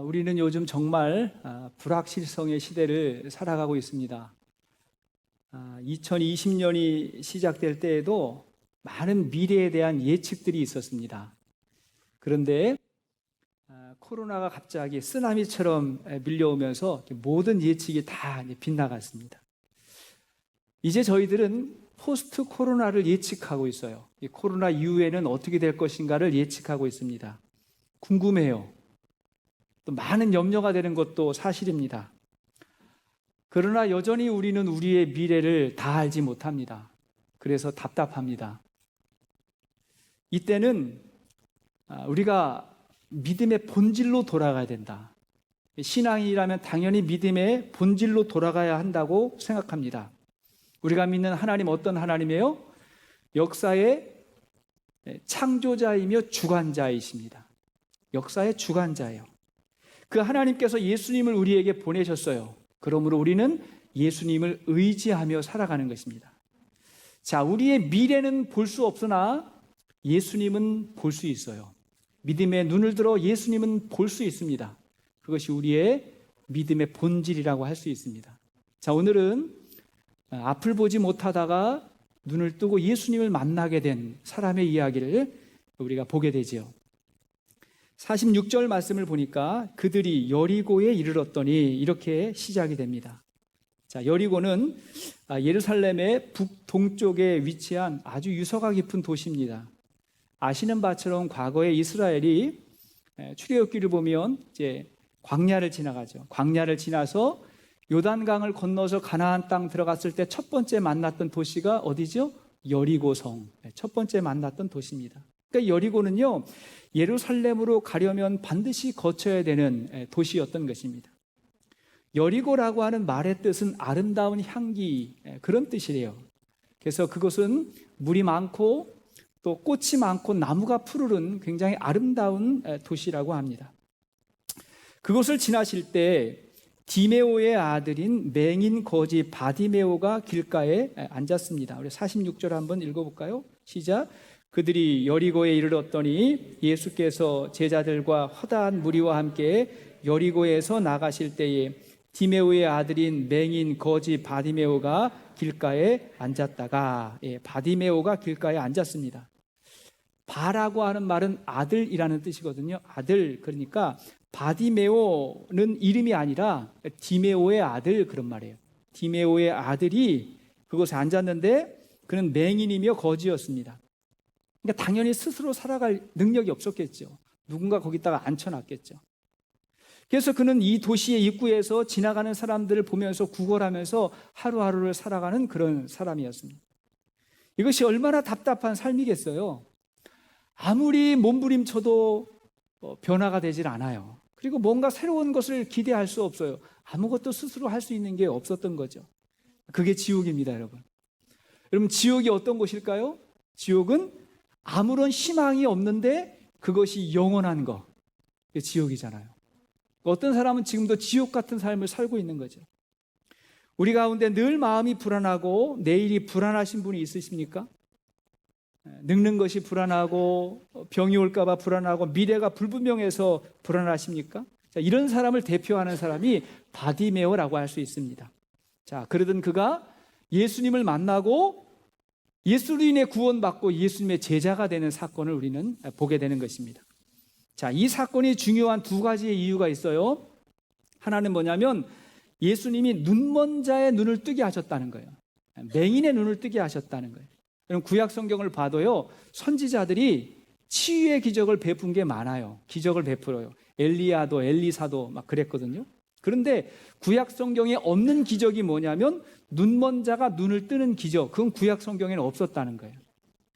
우리는 요즘 정말 불확실성의 시대를 살아가고 있습니다. 2020년이 시작될 때에도 많은 미래에 대한 예측들이 있었습니다. 그런데 코로나가 갑자기 쓰나미처럼 밀려오면서 모든 예측이 다 빗나갔습니다. 이제 저희들은 포스트 코로나를 예측하고 있어요. 이 코로나 이후에는 어떻게 될 것인가를 예측하고 있습니다. 궁금해요. 또 많은 염려가 되는 것도 사실입니다. 그러나 여전히 우리는 우리의 미래를 다 알지 못합니다. 그래서 답답합니다. 이때는 우리가 믿음의 본질로 돌아가야 된다. 신앙이라면 당연히 믿음의 본질로 돌아가야 한다고 생각합니다. 우리가 믿는 하나님 어떤 하나님이에요? 역사의 창조자이며 주관자이십니다. 역사의 주관자예요. 그 하나님께서 예수님을 우리에게 보내셨어요. 그러므로 우리는 예수님을 의지하며 살아가는 것입니다. 자, 우리의 미래는 볼 수 없으나 예수님은 볼 수 있어요. 믿음의 눈을 들어 예수님은 볼 수 있습니다. 그것이 우리의 믿음의 본질이라고 할 수 있습니다. 자, 오늘은 앞을 보지 못하다가 눈을 뜨고 예수님을 만나게 된 사람의 이야기를 우리가 보게 되지요. 46절 말씀을 보니까 그들이 여리고에 이르렀더니 이렇게 시작이 됩니다. 자, 여리고는 예루살렘의 북동쪽에 위치한 아주 유서가 깊은 도시입니다. 아시는 바처럼 과거에 이스라엘이 출애굽기를 보면 이제 광야를 지나가죠. 광야를 지나서 요단강을 건너서 가나안 땅 들어갔을 때 첫 번째 만났던 도시가 어디죠? 여리고성. 첫 번째 만났던 도시입니다. 그러니까 여리고는요, 예루살렘으로 가려면 반드시 거쳐야 되는 도시였던 것입니다. 여리고라고 하는 말의 뜻은 아름다운 향기, 그런 뜻이래요. 그래서 그것은 물이 많고 또 꽃이 많고 나무가 푸르른 굉장히 아름다운 도시라고 합니다. 그곳을 지나실 때 디메오의 아들인 맹인 거지 바디메오가 길가에 앉았습니다. 우리 46절 한번 읽어볼까요? 시작. 그들이 여리고에 이르렀더니 예수께서 제자들과 허다한 무리와 함께 여리고에서 나가실 때에 디메오의 아들인 맹인 거지 바디메오가 길가에 앉았다가, 바디메오가 길가에 앉았습니다. 바라고 하는 말은 아들이라는 뜻이거든요. 아들, 그러니까 바디메오는 이름이 아니라 디메오의 아들, 그런 말이에요. 디메오의 아들이 그곳에 앉았는데 그는 맹인이며 거지였습니다. 그러니까 당연히 스스로 살아갈 능력이 없었겠죠. 누군가 거기다가 앉혀놨겠죠. 그래서 그는 이 도시의 입구에서 지나가는 사람들을 보면서 구걸하면서 하루하루를 살아가는 그런 사람이었습니다. 이것이 얼마나 답답한 삶이겠어요. 아무리 몸부림쳐도 변화가 되질 않아요. 그리고 뭔가 새로운 것을 기대할 수 없어요. 아무것도 스스로 할 수 있는 게 없었던 거죠. 그게 지옥입니다, 여러분. 여러분, 지옥이 어떤 곳일까요? 지옥은 아무런 희망이 없는데 그것이 영원한 거, 그게 지옥이잖아요. 어떤 사람은 지금도 지옥 같은 삶을 살고 있는 거죠. 우리 가운데 늘 마음이 불안하고 내일이 불안하신 분이 있으십니까? 늙는 것이 불안하고 병이 올까 봐 불안하고 미래가 불분명해서 불안하십니까? 자, 이런 사람을 대표하는 사람이 바디메오라고 할 수 있습니다. 자, 그러던 그가 예수님을 만나고 예수로 인해 구원받고 예수님의 제자가 되는 사건을 우리는 보게 되는 것입니다. 자, 이 사건이 중요한 두 가지의 이유가 있어요. 하나는 뭐냐면 예수님이 눈먼 자의 눈을 뜨게 하셨다는 거예요. 맹인의 눈을 뜨게 하셨다는 거예요. 여러분, 구약 성경을 봐도요, 선지자들이 치유의 기적을 베푼 게 많아요. 기적을 베풀어요. 엘리야도 엘리사도 막 그랬거든요. 그런데 구약 성경에 없는 기적이 뭐냐면 눈먼 자가 눈을 뜨는 기적, 그건 구약 성경에는 없었다는 거예요.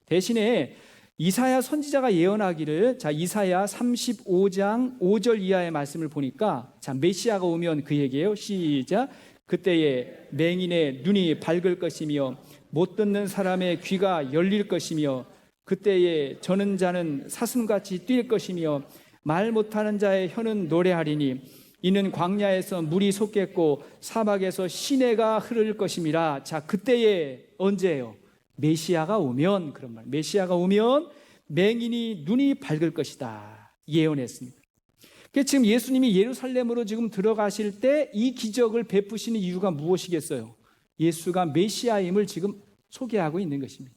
대신에 이사야 선지자가 예언하기를, 자, 이사야 35장 5절 이하의 말씀을 보니까, 자, 메시아가 오면 그 얘기예요. 시작. 그때에 맹인의 눈이 밝을 것이며 못 듣는 사람의 귀가 열릴 것이며 그때에 저는 자는 사슴같이 뛸 것이며 말 못하는 자의 혀는 노래하리니 이는 광야에서 물이 솟겠고 사막에서 시내가 흐를 것임이라. 자, 그때에 언제예요? 메시아가 오면, 그런 말. 메시아가 오면 맹인이 눈이 밝을 것이다 예언했습니다. 지금 예수님이 예루살렘으로 지금 들어가실 때 이 기적을 베푸시는 이유가 무엇이겠어요? 예수가 메시아임을 지금 소개하고 있는 것입니다.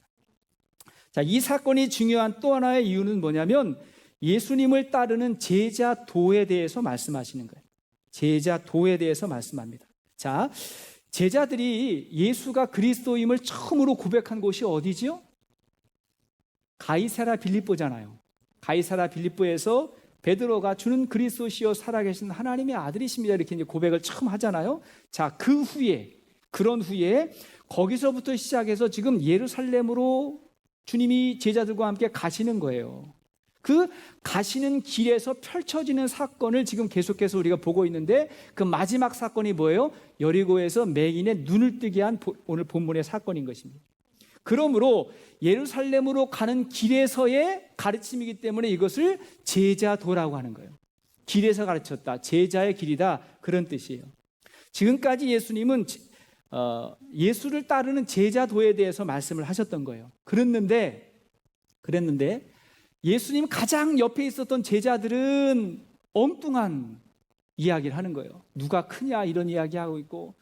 자, 이 사건이 중요한 또 하나의 이유는 뭐냐면 예수님을 따르는 제자도에 대해서 말씀하시는 거예요. 제자도에 대해서 말씀합니다. 자, 제자들이 예수가 그리스도임을 처음으로 고백한 곳이 어디지요? 가이사랴 빌립보잖아요. 가이사랴 빌립보에서 베드로가 주는 그리스도시요 살아계신 하나님의 아들이십니다 이렇게 이제 고백을 처음 하잖아요. 자, 그런 후에 거기서부터 시작해서 지금 예루살렘으로 주님이 제자들과 함께 가시는 거예요. 그 가시는 길에서 펼쳐지는 사건을 지금 계속해서 우리가 보고 있는데 그 마지막 사건이 뭐예요? 여리고에서 맹인의 눈을 뜨게 한 오늘 본문의 사건인 것입니다. 그러므로 예루살렘으로 가는 길에서의 가르침이기 때문에 이것을 제자도라고 하는 거예요. 길에서 가르쳤다, 제자의 길이다, 그런 뜻이에요. 지금까지 예수님은 예수를 따르는 제자도에 대해서 말씀을 하셨던 거예요. 그랬는데 예수님 가장 옆에 있었던 제자들은 엉뚱한 이야기를 하는 거예요. 누가 크냐 이런 이야기하고 있고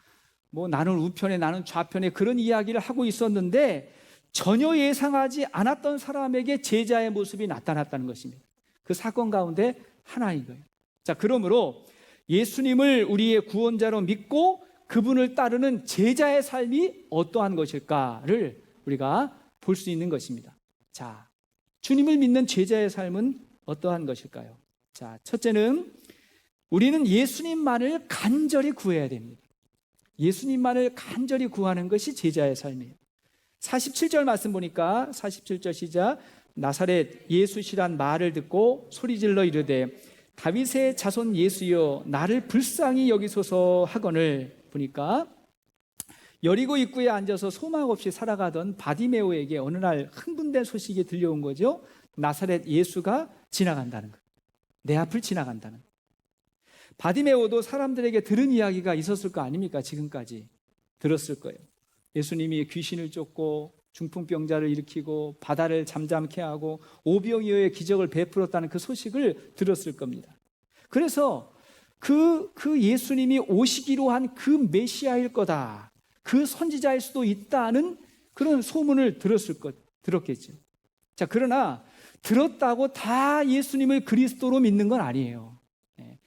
뭐 나는 우편에 나는 좌편에 그런 이야기를 하고 있었는데 전혀 예상하지 않았던 사람에게 제자의 모습이 나타났다는 것입니다. 그 사건 가운데 하나인 거예요. 자, 그러므로 예수님을 우리의 구원자로 믿고 그분을 따르는 제자의 삶이 어떠한 것일까를 우리가 볼 수 있는 것입니다. 자, 주님을 믿는 제자의 삶은 어떠한 것일까요? 자, 첫째는 우리는 예수님만을 간절히 구해야 됩니다. 예수님만을 간절히 구하는 것이 제자의 삶이에요. 47절 말씀 보니까 47절 시작. 나사렛 예수시란 말을 듣고 소리질러 이르되 다윗의 자손 예수여 나를 불쌍히 여기소서 하거늘 보니까 여리고 입구에 앉아서 소망 없이 살아가던 바디메오에게 어느 날 흥분된 소식이 들려온 거죠. 나사렛 예수가 지나간다는 거예요. 내 앞을 지나간다는 거예요. 바디메오도 사람들에게 들은 이야기가 있었을 거 아닙니까? 지금까지 들었을 거예요. 예수님이 귀신을 쫓고 중풍병자를 일으키고 바다를 잠잠케 하고 오병이어의 기적을 베풀었다는 그 소식을 들었을 겁니다. 그래서 그 예수님이 오시기로 한 그 메시아일 거다, 그 선지자일 수도 있다는 그런 소문을 들었겠죠. 자, 그러나 들었다고 다 예수님을 그리스도로 믿는 건 아니에요.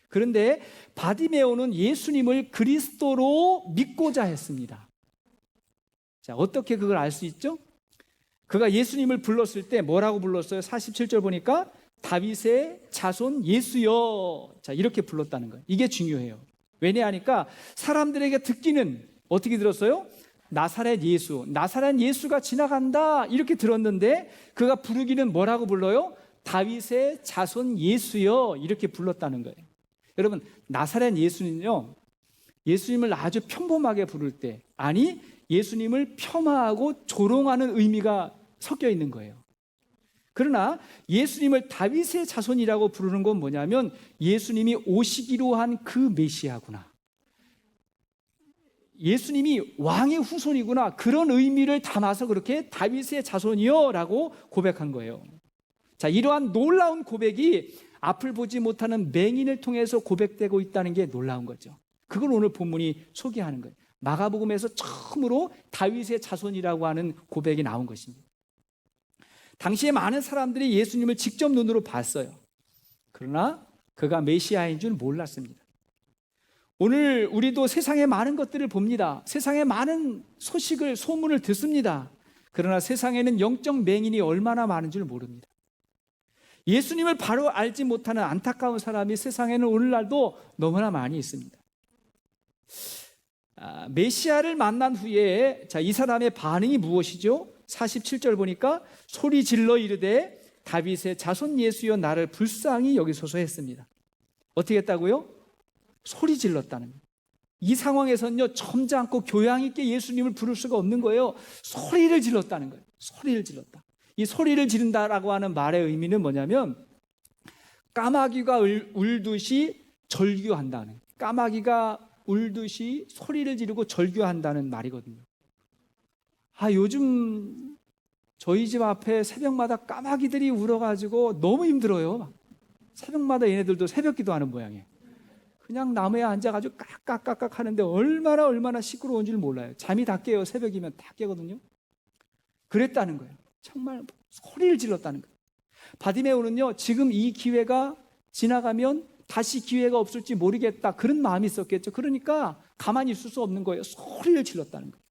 그런데 바디메오는 예수님을 그리스도로 믿고자 했습니다. 자, 어떻게 그걸 알 수 있죠? 그가 예수님을 불렀을 때 뭐라고 불렀어요? 47절 보니까 다윗의 자손 예수여. 자, 이렇게 불렀다는 거예요. 이게 중요해요. 왜냐하니까 사람들에게 듣기는 어떻게 들었어요? 나사렛 예수, 나사렛 예수가 지나간다 이렇게 들었는데 그가 부르기는 뭐라고 불러요? 다윗의 자손 예수여 이렇게 불렀다는 거예요. 여러분, 나사렛 예수는요, 예수님을 아주 평범하게 부를 때, 아니 예수님을 폄하하고 조롱하는 의미가 섞여 있는 거예요. 그러나 예수님을 다윗의 자손이라고 부르는 건 뭐냐면 예수님이 오시기로 한 그 메시아구나, 예수님이 왕의 후손이구나, 그런 의미를 담아서 그렇게 다윗의 자손이요 라고 고백한 거예요. 자, 이러한 놀라운 고백이 앞을 보지 못하는 맹인을 통해서 고백되고 있다는 게 놀라운 거죠. 그걸 오늘 본문이 소개하는 거예요. 마가복음에서 처음으로 다윗의 자손이라고 하는 고백이 나온 것입니다. 당시에 많은 사람들이 예수님을 직접 눈으로 봤어요. 그러나 그가 메시아인 줄 몰랐습니다. 오늘 우리도 세상에 많은 것들을 봅니다. 세상에 많은 소식을, 소문을 듣습니다. 그러나 세상에는 영적 맹인이 얼마나 많은 줄 모릅니다. 예수님을 바로 알지 못하는 안타까운 사람이 세상에는 오늘날도 너무나 많이 있습니다. 메시아를 만난 후에 이 사람의 반응이 무엇이죠? 47절 보니까 소리 질러 이르되 다윗의 자손 예수여 나를 불쌍히 여기소서 했습니다. 어떻게 했다고요? 소리 질렀다는 거예요. 이 상황에서는요, 점잖고 교양 있게 예수님을 부를 수가 없는 거예요. 소리를 질렀다는 거예요. 소리를 질렀다. 이 소리를 지른다라고 하는 말의 의미는 뭐냐면 까마귀가 울듯이 절규한다는, 까마귀가 울듯이 소리를 지르고 절규한다는 말이거든요. 요즘 저희 집 앞에 새벽마다 까마귀들이 울어가지고 너무 힘들어요. 새벽마다 얘네들도 새벽 기도하는 모양이에요. 그냥 나무에 앉아가지고 깍깍깍깍 하는데 얼마나 시끄러운 줄 몰라요. 잠이 다 깨요. 새벽이면 다 깨거든요. 그랬다는 거예요. 정말 소리를 질렀다는 거예요. 바디메오는요, 지금 이 기회가 지나가면 다시 기회가 없을지 모르겠다, 그런 마음이 있었겠죠. 그러니까 가만히 있을 수 없는 거예요. 소리를 질렀다는 거예요.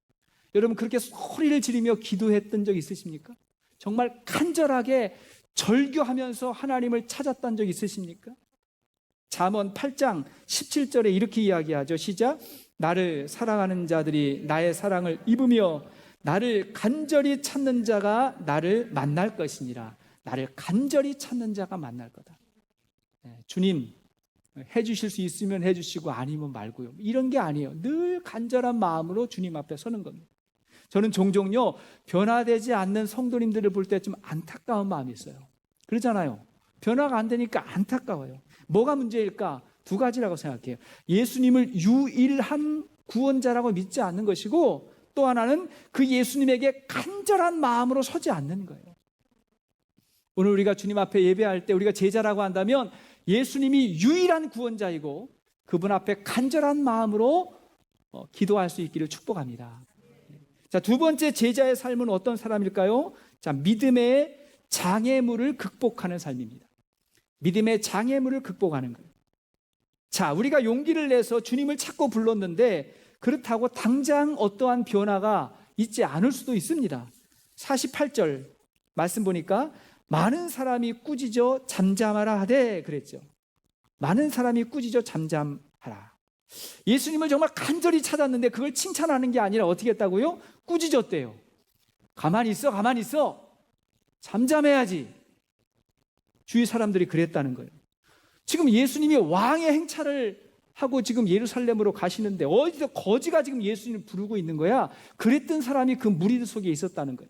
여러분, 그렇게 소리를 지르며 기도했던 적 있으십니까? 정말 간절하게 절규하면서 하나님을 찾았던 적 있으십니까? 잠언 8장 17절에 이렇게 이야기하죠. 시작. 나를 사랑하는 자들이 나의 사랑을 입으며 나를 간절히 찾는 자가 나를 만날 것이니라. 나를 간절히 찾는 자가 만날 거다. 주님, 해주실 수 있으면 해주시고 아니면 말고요. 이런 게 아니에요. 늘 간절한 마음으로 주님 앞에 서는 겁니다. 저는 종종요, 변화되지 않는 성도님들을 볼 때 좀 안타까운 마음이 있어요. 그러잖아요. 변화가 안 되니까 안타까워요. 뭐가 문제일까? 두 가지라고 생각해요. 예수님을 유일한 구원자라고 믿지 않는 것이고, 또 하나는 그 예수님에게 간절한 마음으로 서지 않는 거예요. 오늘 우리가 주님 앞에 예배할 때 우리가 제자라고 한다면 예수님이 유일한 구원자이고 그분 앞에 간절한 마음으로 기도할 수 있기를 축복합니다. 자, 두 번째 제자의 삶은 어떤 사람일까요? 자, 믿음의 장애물을 극복하는 삶입니다. 믿음의 장애물을 극복하는 거예요. 자, 우리가 용기를 내서 주님을 찾고 불렀는데 그렇다고 당장 어떠한 변화가 있지 않을 수도 있습니다. 48절 말씀 보니까 많은 사람이 꾸짖어 잠잠하라 하되 그랬죠. 많은 사람이 꾸짖어 잠잠하라. 예수님을 정말 간절히 찾았는데 그걸 칭찬하는 게 아니라 어떻게 했다고요? 꾸짖었대요. 가만히 있어, 가만히 있어. 잠잠해야지. 주위 사람들이 그랬다는 거예요. 지금 예수님이 왕의 행차를 하고 지금 예루살렘으로 가시는데 어디서 거지가 지금 예수님을 부르고 있는 거야? 그랬던 사람이 그 무리들 속에 있었다는 거예요.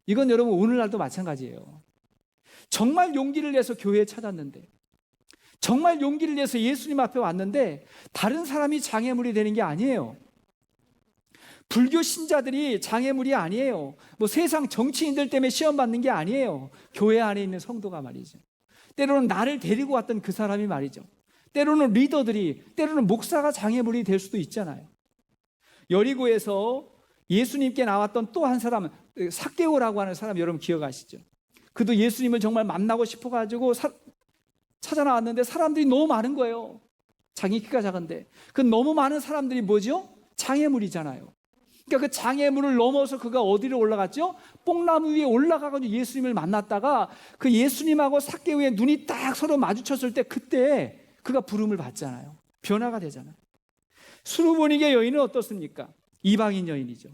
이건 여러분 오늘날도 마찬가지예요. 정말 용기를 내서 교회에 찾았는데, 정말 용기를 내서 예수님 앞에 왔는데 다른 사람이 장애물이 되는 게 아니에요. 불교 신자들이 장애물이 아니에요. 뭐 세상 정치인들 때문에 시험 받는 게 아니에요. 교회 안에 있는 성도가 말이죠. 때로는 나를 데리고 왔던 그 사람이 말이죠. 때로는 리더들이, 때로는 목사가 장애물이 될 수도 있잖아요. 여리고에서 예수님께 나왔던 또 한 사람은 삭개오라고 하는 사람, 여러분 기억하시죠? 그도 예수님을 정말 만나고 싶어가지고 찾아 나왔는데 사람들이 너무 많은 거예요. 자기 키가 작은데. 그 너무 많은 사람들이 뭐죠? 장애물이잖아요. 그러니까 그 장애물을 넘어서 그가 어디로 올라갔죠? 뽕나무 위에 올라가가지고 예수님을 만났다가 그 예수님하고 삭개오의 눈이 딱 서로 마주쳤을 때 그때 그가 부름을 받잖아요. 변화가 되잖아요. 수르보니게 여인은 어떻습니까? 이방인 여인이죠.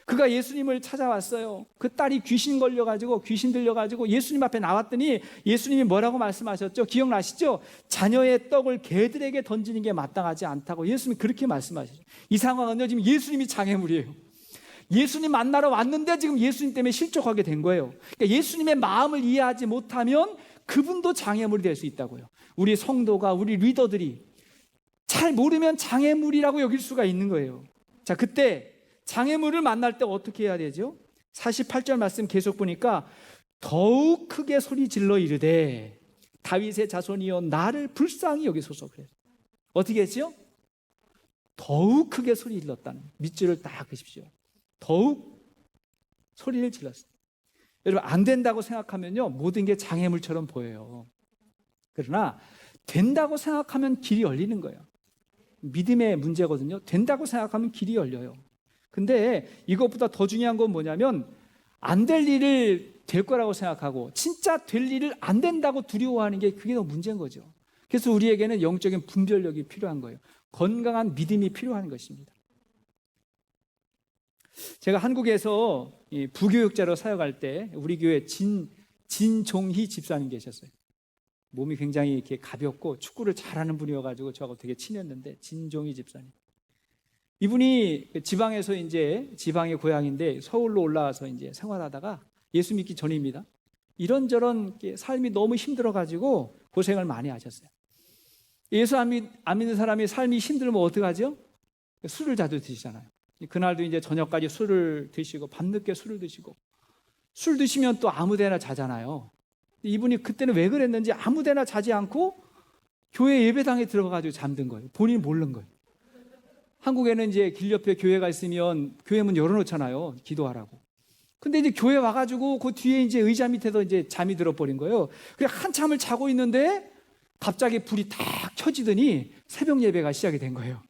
그가 예수님을 찾아왔어요. 그 딸이 귀신 들려가지고 예수님 앞에 나왔더니 예수님이 뭐라고 말씀하셨죠? 기억나시죠? 자녀의 떡을 개들에게 던지는 게 마땅하지 않다고 예수님이 그렇게 말씀하셨죠. 이 상황은요, 지금 예수님이 장애물이에요. 예수님 만나러 왔는데 지금 예수님 때문에 실족하게 된 거예요. 그러니까 예수님의 마음을 이해하지 못하면 그분도 장애물이 될 수 있다고요. 우리 성도가, 우리 리더들이 잘 모르면 장애물이라고 여길 수가 있는 거예요. 자, 그때 장애물을 만날 때 어떻게 해야 되죠? 48절 말씀 계속 보니까 더욱 크게 소리 질러 이르되 다윗의 자손이여 나를 불쌍히 여기소서. 그래요. 어떻게 했죠? 더욱 크게 소리 질렀다는, 밑줄을 딱 그십시오. 더욱 소리를 질렀어요. 여러분, 안 된다고 생각하면요, 모든 게 장애물처럼 보여요. 그러나 된다고 생각하면 길이 열리는 거예요. 믿음의 문제거든요. 된다고 생각하면 길이 열려요. 근데 이것보다 더 중요한 건 뭐냐면 안 될 일을 될 거라고 생각하고 진짜 될 일을 안 된다고 두려워하는 게 그게 더 문제인 거죠. 그래서 우리에게는 영적인 분별력이 필요한 거예요. 건강한 믿음이 필요한 것입니다. 제가 한국에서 부교육자로 사역할 때 우리 교회 진종희 집사님 계셨어요. 몸이 굉장히 이렇게 가볍고 축구를 잘하는 분이어가지고 저하고 되게 친했는데, 진종희 집사님. 이분이 지방에서 이제 지방의 고향인데 서울로 올라와서 이제 생활하다가 예수 믿기 전입니다. 이런저런 삶이 너무 힘들어가지고 고생을 많이 하셨어요. 예수 안 믿는 사람이 삶이 힘들면 어떡하죠? 술을 자주 드시잖아요. 그날도 이제 저녁까지 술을 드시고 밤늦게 술을 드시고, 술 드시면 또 아무데나 자잖아요. 이분이 그때는 왜 그랬는지 아무데나 자지 않고 교회 예배당에 들어가가지고 잠든 거예요. 본인이 모르는 거예요. 한국에는 이제 길 옆에 교회가 있으면 교회 문 열어놓잖아요. 기도하라고. 근데 이제 교회 와가지고 그 뒤에 이제 의자 밑에서 이제 잠이 들어버린 거예요. 그래 한참을 자고 있는데 갑자기 불이 탁 켜지더니 새벽 예배가 시작이 된 거예요.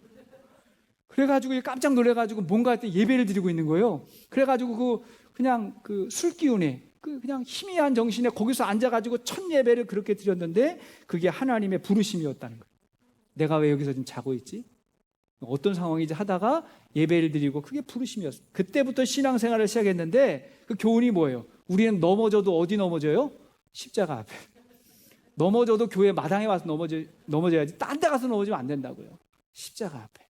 그래가지고 깜짝 놀래가지고 뭔가 할 때 예배를 드리고 있는 거예요. 그래가지고 그냥 그 술 기운에 그냥 희미한 정신에 거기서 앉아가지고 첫 예배를 그렇게 드렸는데 그게 하나님의 부르심이었다는 거예요. 내가 왜 여기서 지금 자고 있지? 어떤 상황이지 하다가 예배를 드리고 그게 부르심이었어요. 그때부터 신앙생활을 시작했는데 그 교훈이 뭐예요? 우리는 넘어져도 어디 넘어져요? 십자가 앞에. 넘어져도 교회 마당에 와서 넘어져야지 딴 데 가서 넘어지면 안 된다고요. 십자가 앞에.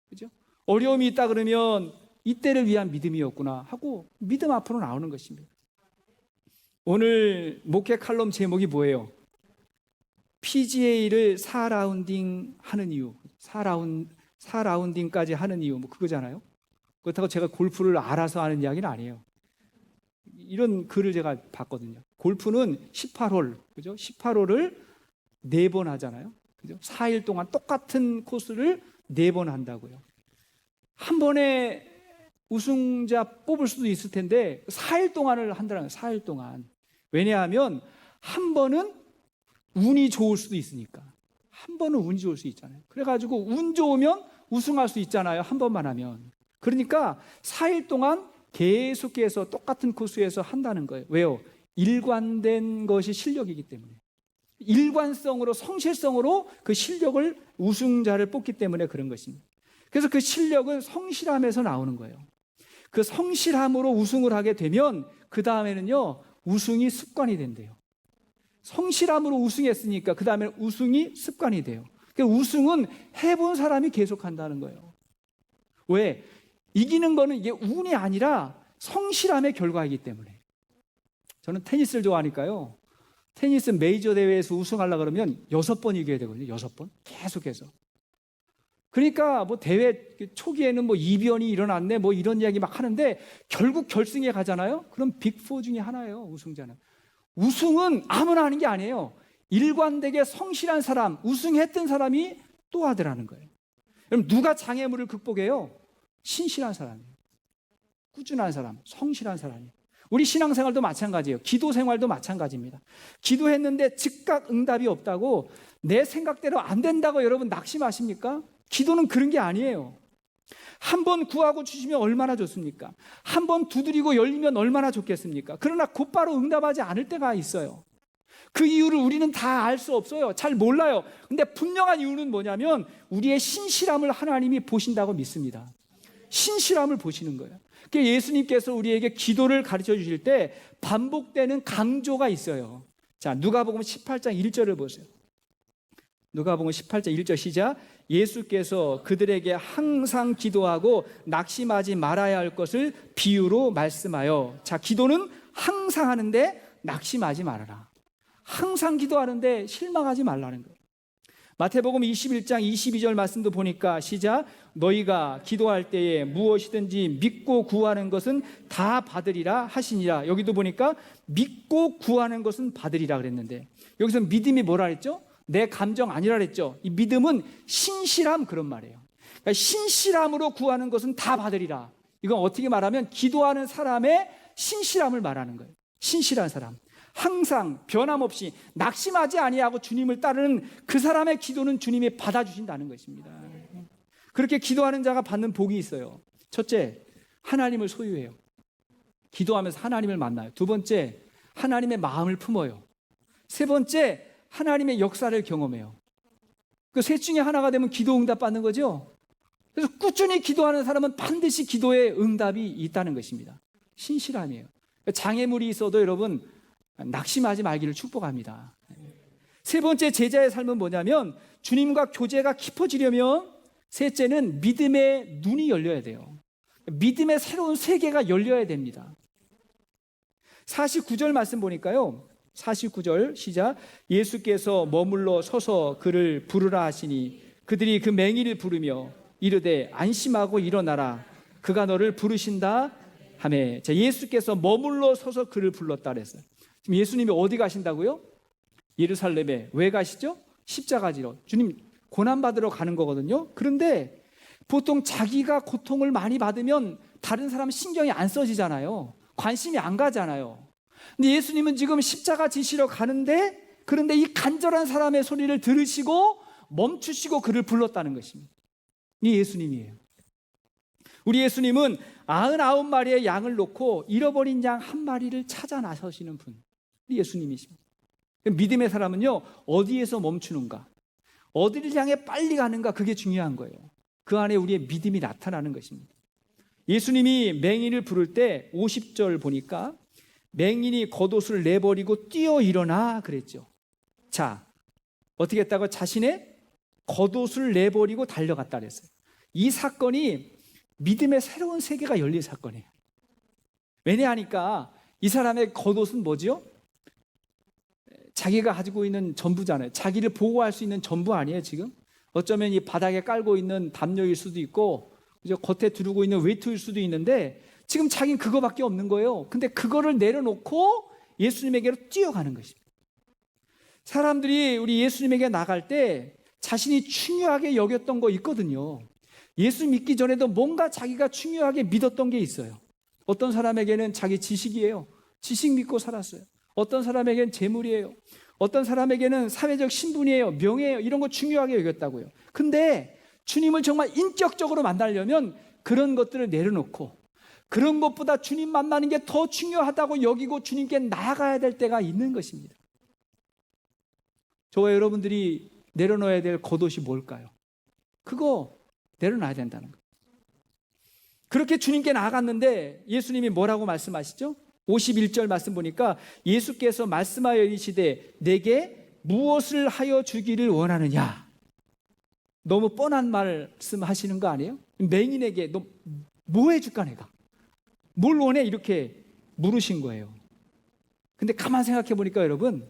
그죠? 어려움이 있다 그러면 이때를 위한 믿음이었구나 하고 믿음 앞으로 나오는 것입니다. 오늘 목회 칼럼 제목이 뭐예요? PGA를 4라운딩 하는 이유. 4라운딩까지 하는 이유. 뭐 그거잖아요. 그렇다고 제가 골프를 알아서 하는 이야기는 아니에요. 이런 글을 제가 봤거든요. 골프는 18홀, 그죠? 18홀을 4번 하잖아요. 그죠? 4일 동안 똑같은 코스를 4번 한다고요. 한 번에 우승자 뽑을 수도 있을 텐데 4일 동안을 한다는 거예요. 4일 동안. 왜냐하면 한 번은 운이 좋을 수도 있으니까. 한 번은 운이 좋을 수 있잖아요. 그래가지고 운 좋으면 우승할 수 있잖아요. 한 번만 하면. 그러니까 4일 동안 계속해서 똑같은 코스에서 한다는 거예요. 왜요? 일관된 것이 실력이기 때문에. 일관성으로, 성실성으로 그 실력을 우승자를 뽑기 때문에 그런 것입니다. 그래서 그 실력은 성실함에서 나오는 거예요. 그 성실함으로 우승을 하게 되면 그 다음에는요, 우승이 습관이 된대요. 성실함으로 우승했으니까 그 다음에 우승이 습관이 돼요. 그러니까 우승은 해본 사람이 계속한다는 거예요. 왜? 이기는 거는 이게 운이 아니라 성실함의 결과이기 때문에. 저는 테니스를 좋아하니까요. 테니스 메이저 대회에서 우승하려고 그러면 6번 이겨야 되거든요. 6번 계속해서. 그러니까 뭐 대회 초기에는 뭐 이변이 일어났네 뭐 이런 이야기 막 하는데 결국 결승에 가잖아요. 그럼 빅4 중에 하나예요. 우승자는. 우승은 아무나 하는 게 아니에요. 일관되게 성실한 사람, 우승했던 사람이 또 하더라는 거예요. 그럼 누가 장애물을 극복해요? 신실한 사람이에요. 꾸준한 사람, 성실한 사람이에요. 우리 신앙생활도 마찬가지예요. 기도 생활도 마찬가지입니다. 기도했는데 즉각 응답이 없다고 내 생각대로 안 된다고 여러분 낙심하십니까? 기도는 그런 게 아니에요. 한 번 구하고 주시면 얼마나 좋습니까? 한 번 두드리고 열리면 얼마나 좋겠습니까? 그러나 곧바로 응답하지 않을 때가 있어요. 그 이유를 우리는 다 알 수 없어요. 잘 몰라요. 근데 분명한 이유는 뭐냐면 우리의 신실함을 하나님이 보신다고 믿습니다. 신실함을 보시는 거예요. 그러니까 예수님께서 우리에게 기도를 가르쳐 주실 때 반복되는 강조가 있어요. 자, 누가복음 18장 1절을 보세요. 누가복음 18장 1절 시작. 예수께서 그들에게 항상 기도하고 낙심하지 말아야 할 것을 비유로 말씀하여. 자, 기도는 항상 하는데 낙심하지 말아라. 항상 기도하는데 실망하지 말라는 거예요. 마태복음 21장 22절 말씀도 보니까 시작. 너희가 기도할 때에 무엇이든지 믿고 구하는 것은 다 받으리라 하시니라. 여기도 보니까 믿고 구하는 것은 받으리라 그랬는데 여기서 믿음이 뭐라 그랬죠? 내 감정 아니라 그랬죠. 이 믿음은 신실함 그런 말이에요. 그러니까 신실함으로 구하는 것은 다 받으리라. 이건 어떻게 말하면 기도하는 사람의 신실함을 말하는 거예요. 신실한 사람. 항상 변함없이 낙심하지 아니하고 주님을 따르는 그 사람의 기도는 주님이 받아주신다는 것입니다. 그렇게 기도하는 자가 받는 복이 있어요. 첫째, 하나님을 소유해요. 기도하면서 하나님을 만나요. 두 번째, 하나님의 마음을 품어요. 세 번째, 하나님의 역사를 경험해요. 그 셋 중에 하나가 되면 기도 응답 받는 거죠. 그래서 꾸준히 기도하는 사람은 반드시 기도에 응답이 있다는 것입니다. 신실함이에요. 장애물이 있어도 여러분 낙심하지 말기를 축복합니다. 세 번째 제자의 삶은 뭐냐면 주님과 교제가 깊어지려면 셋째는 믿음의 눈이 열려야 돼요. 믿음의 새로운 세계가 열려야 됩니다. 49절 말씀 보니까요. 49절 시작. 예수께서 머물러 서서 그를 부르라 하시니 그들이 그 맹인을 부르며 이르되 안심하고 일어나라 그가 너를 부르신다 하매. 자, 예수께서 머물러 서서 그를 불렀다 그랬어요. 지금 예수님이 어디 가신다고요? 예루살렘에. 왜 가시죠? 십자가 지러. 주님 고난받으러 가는 거거든요. 그런데 보통 자기가 고통을 많이 받으면 다른 사람 신경이 안 써지잖아요. 관심이 안 가잖아요. 근데 예수님은 지금 십자가 지시러 가는데, 그런데 이 간절한 사람의 소리를 들으시고 멈추시고 그를 불렀다는 것입니다. 이 예수님이에요. 우리 예수님은 99마리의 양을 놓고 잃어버린 양 한 마리를 찾아 나서시는 분, 예수님이십니다. 믿음의 사람은요, 어디에서 멈추는가, 어디를 향해 빨리 가는가, 그게 중요한 거예요. 그 안에 우리의 믿음이 나타나는 것입니다. 예수님이 맹인을 부를 때 50절 보니까 맹인이 겉옷을 내버리고 뛰어 일어나 그랬죠. 자, 어떻게 했다고? 자신의 겉옷을 내버리고 달려갔다 그랬어요. 이 사건이 믿음의 새로운 세계가 열린 사건이에요. 왜냐하니까 이 사람의 겉옷은 뭐지요? 자기가 가지고 있는 전부잖아요. 자기를 보호할 수 있는 전부 아니에요, 지금? 어쩌면 이 바닥에 깔고 있는 담요일 수도 있고, 겉에 두르고 있는 외투일 수도 있는데, 지금 자기는 그거밖에 없는 거예요. 근데 그거를 내려놓고 예수님에게로 뛰어가는 것입니다. 사람들이 우리 예수님에게 나갈 때 자신이 중요하게 여겼던 거 있거든요. 예수 믿기 전에도 뭔가 자기가 중요하게 믿었던 게 있어요. 어떤 사람에게는 자기 지식이에요. 지식 믿고 살았어요. 어떤 사람에게는 재물이에요. 어떤 사람에게는 사회적 신분이에요. 명예예요. 이런 거 중요하게 여겼다고요. 근데 주님을 정말 인격적으로 만나려면 그런 것들을 내려놓고, 그런 것보다 주님 만나는 게 더 중요하다고 여기고 주님께 나아가야 될 때가 있는 것입니다. 저와 여러분들이 내려놓아야 될 겉옷이 뭘까요? 그거 내려놔야 된다는 거예요. 그렇게 주님께 나아갔는데 예수님이 뭐라고 말씀하시죠? 51절 말씀 보니까 예수께서 말씀하여 이르시되 내게 무엇을 하여 주기를 원하느냐. 너무 뻔한 말씀 하시는 거 아니에요? 맹인에게 너 뭐 해줄까 내가? 뭘 원해? 이렇게 물으신 거예요. 근데 가만 생각해 보니까 여러분,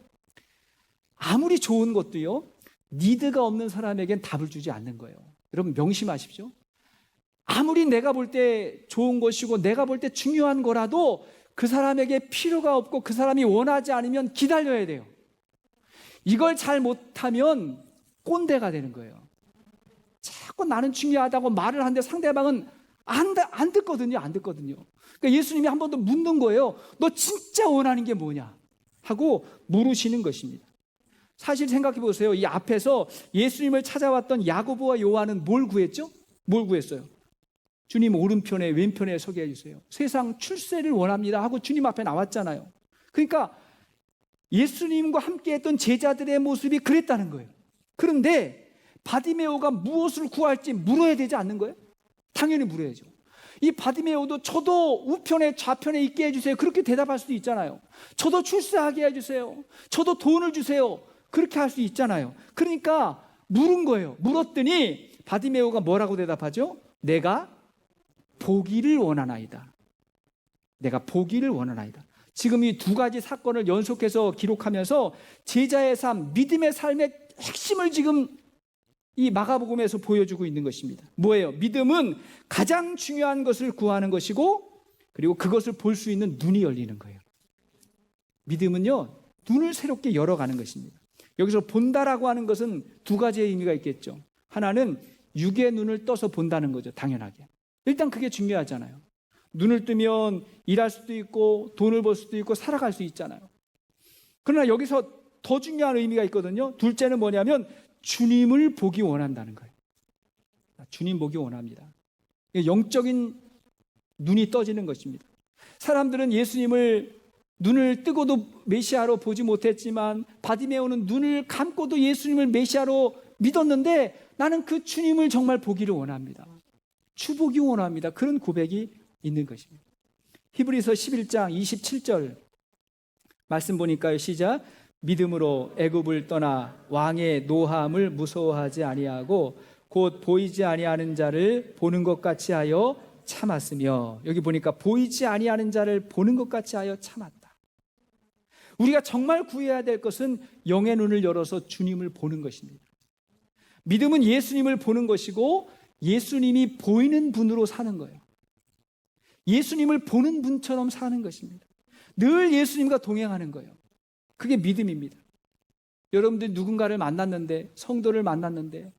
아무리 좋은 것도요, 니드가 없는 사람에겐 답을 주지 않는 거예요. 여러분 명심하십시오. 아무리 내가 볼 때 좋은 것이고 내가 볼 때 중요한 거라도 그 사람에게 필요가 없고 그 사람이 원하지 않으면 기다려야 돼요. 이걸 잘 못하면 꼰대가 되는 거예요. 자꾸 나는 중요하다고 말을 하는데 상대방은 안 듣거든요. 안 듣거든요. 그러니까 예수님이 한 번 더 묻는 거예요. 너 진짜 원하는 게 뭐냐? 하고 물으시는 것입니다. 사실 생각해 보세요. 이 앞에서 예수님을 찾아왔던 야고보와 요한은 뭘 구했죠? 뭘 구했어요? 주님 오른편에 왼편에 서게 해주세요. 세상 출세를 원합니다 하고 주님 앞에 나왔잖아요. 그러니까 예수님과 함께했던 제자들의 모습이 그랬다는 거예요. 그런데 바디메오가 무엇을 구할지 물어야 되지 않는 거예요? 당연히 물어야죠. 이 바디메오도 저도 우편에 좌편에 있게 해주세요. 그렇게 대답할 수도 있잖아요. 저도 출세하게 해주세요. 저도 돈을 주세요. 그렇게 할 수 있잖아요. 그러니까 물은 거예요. 물었더니 바디메오가 뭐라고 대답하죠? 내가 보기를 원하나이다. 내가 보기를 원하나이다. 지금 이 두 가지 사건을 연속해서 기록하면서 제자의 삶, 믿음의 삶의 핵심을 지금 이 마가복음에서 보여주고 있는 것입니다. 뭐예요? 믿음은 가장 중요한 것을 구하는 것이고, 그리고 그것을 볼 수 있는 눈이 열리는 거예요. 믿음은요, 눈을 새롭게 열어가는 것입니다. 여기서 본다라고 하는 것은 두 가지의 의미가 있겠죠. 하나는 육의 눈을 떠서 본다는 거죠. 당연하게. 일단 그게 중요하잖아요. 눈을 뜨면 일할 수도 있고 돈을 벌 수도 있고 살아갈 수 있잖아요. 그러나 여기서 더 중요한 의미가 있거든요. 둘째는 뭐냐면 주님을 보기 원한다는 거예요. 주님 보기 원합니다. 영적인 눈이 떠지는 것입니다. 사람들은 예수님을 눈을 뜨고도 메시아로 보지 못했지만 바디메오는 눈을 감고도 예수님을 메시아로 믿었는데 나는 그 주님을 정말 보기를 원합니다. 주보기 원합니다. 그런 고백이 있는 것입니다. 히브리서 11장 27절 말씀 보니까요. 시작. 믿음으로 애굽을 떠나 왕의 노함을 무서워하지 아니하고 곧 보이지 아니하는 자를 보는 것 같이 하여 참았으며, 여기 보니까 보이지 아니하는 자를 보는 것 같이 하여 참았다. 우리가 정말 구해야 될 것은 영의 눈을 열어서 주님을 보는 것입니다. 믿음은 예수님을 보는 것이고 예수님이 보이는 분으로 사는 거예요. 예수님을 보는 분처럼 사는 것입니다. 늘 예수님과 동행하는 거예요. 그게 믿음입니다. 여러분들이 누군가를 만났는데, 성도를 만났는데,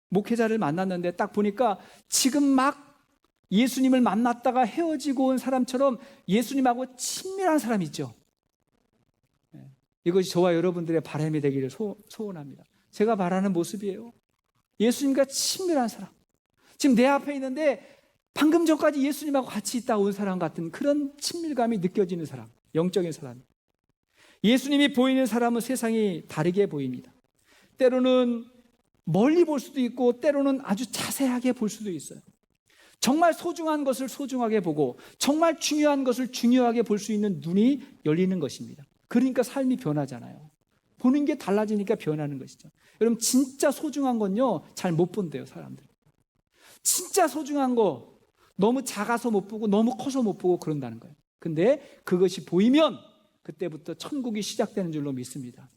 목회자를 만났는데 딱 보니까 지금 막 예수님을 만났다가 헤어지고 온 사람처럼 예수님하고 친밀한 사람이 있죠. 이것이 저와 여러분들의 바람이 되기를 소원합니다. 제가 바라는 모습이에요. 예수님과 친밀한 사람. 지금 내 앞에 있는데 방금 전까지 예수님하고 같이 있다 온 사람 같은 그런 친밀감이 느껴지는 사람, 영적인 사람. 예수님이 보이는 사람은 세상이 다르게 보입니다. 때로는 멀리 볼 수도 있고 때로는 아주 자세하게 볼 수도 있어요. 정말 소중한 것을 소중하게 보고 정말 중요한 것을 중요하게 볼 수 있는 눈이 열리는 것입니다. 그러니까 삶이 변하잖아요. 보는 게 달라지니까 변하는 것이죠. 여러분 진짜 소중한 건요 잘 못 본대요 사람들. 진짜 소중한 거 너무 작아서 못 보고 너무 커서 못 보고 그런다는 거예요. 근데 그것이 보이면 그때부터 천국이 시작되는 줄로 믿습니다.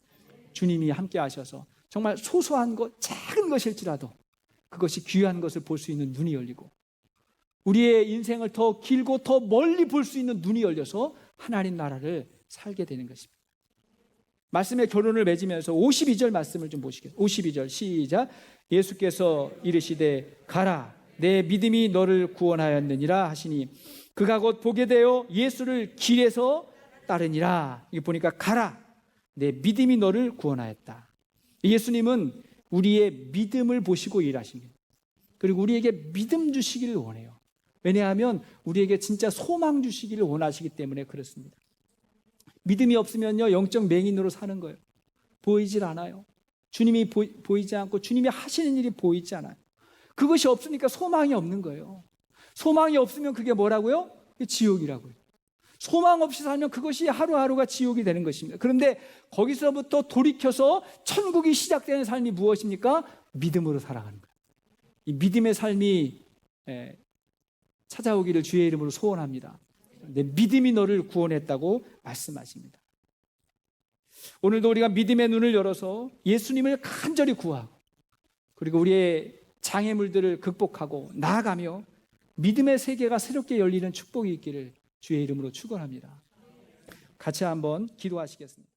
주님이 함께 하셔서 정말 소소한 것, 작은 것일지라도 그것이 귀한 것을 볼 수 있는 눈이 열리고 우리의 인생을 더 길고 더 멀리 볼 수 있는 눈이 열려서 하나님 나라를 살게 되는 것입니다. 말씀의 결론을 맺으면서 52절 말씀을 좀 보시겠습니다. 52절 시작. 예수께서 이르시되 가라 내 믿음이 너를 구원하였느니라 하시니 그가 곧 보게 되어 예수를 길에서 따르니라. 이게 보니까 가라 내 믿음이 너를 구원하였다. 예수님은 우리의 믿음을 보시고 일하십니다. 그리고 우리에게 믿음 주시기를 원해요. 왜냐하면 우리에게 진짜 소망 주시기를 원하시기 때문에 그렇습니다. 믿음이 없으면요 영적 맹인으로 사는 거예요. 보이질 않아요. 주님이 보이지 않고 주님이 하시는 일이 보이지 않아요. 그것이 없으니까 소망이 없는 거예요. 소망이 없으면 그게 뭐라고요? 지옥이라고요. 소망 없이 살면 그것이 하루하루가 지옥이 되는 것입니다. 그런데 거기서부터 돌이켜서 천국이 시작되는 삶이 무엇입니까? 믿음으로 살아가는 거예요. 이 믿음의 삶이 찾아오기를 주의 이름으로 소원합니다. 내 믿음이 너를 구원했다고 말씀하십니다. 오늘도 우리가 믿음의 눈을 열어서 예수님을 간절히 구하고 그리고 우리의 장애물들을 극복하고 나아가며 믿음의 세계가 새롭게 열리는 축복이 있기를 주의 이름으로 축원합니다. 같이 한번 기도하시겠습니다.